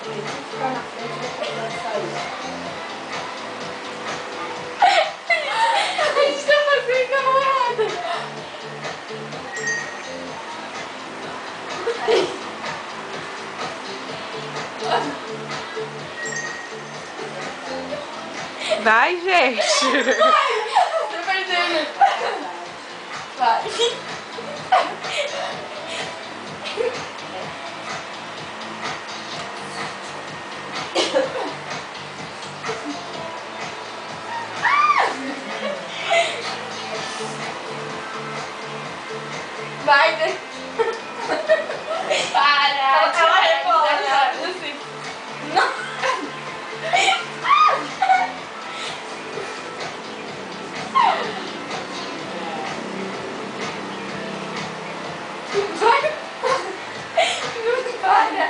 Tem que ficar na frente e depois sair. A gente tá fazendo namorada. Vai, gente. Tô perdendo. Vai. Vai, né? Para! Ela rebola. Assim. Não. Vai. Não para.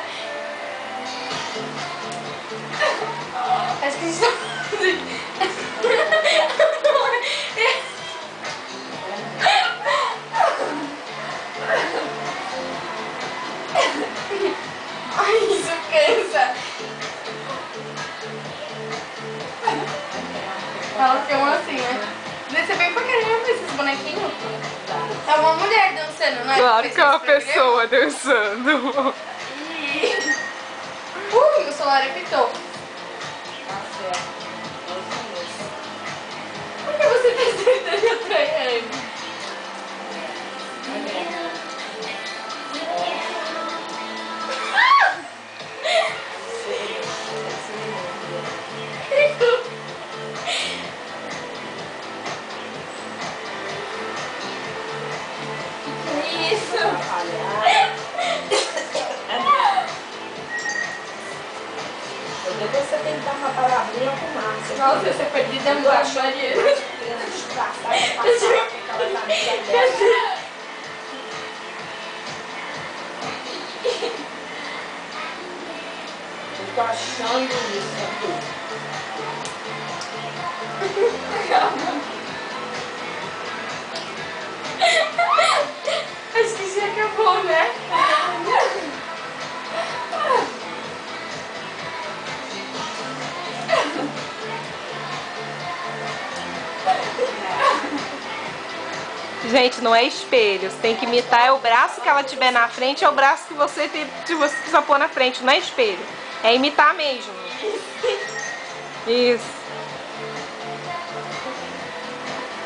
Acho que a gente tá ai, isso cansa. Ela filma assim, né? Você veio pra caramba esses bonequinhos. É uma mulher dançando, não é? Claro fez que é uma esse programa? pessoa dançando. Ih. Meu celular apitou. Tá certo. Por que você tá acertando e atraindo? Que isso? Depois você tem que dar uma palavrinha com o Márcio. Nossa, essa perdida é muito maneira. Disfarçar e passar com aquela camisa dela. Eu tô achando isso aqui. Acho que já acabou, né? Gente, não é espelho. Você tem que imitar. É o braço que ela tiver na frente, é o braço que você precisa pôr na frente. Não é espelho. É imitar mesmo. Isso.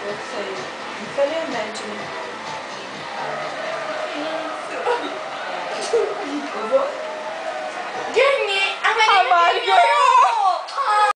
Eu sei. Infelizmente, né? Eu vou. Ganhei! A A Mari ganhou!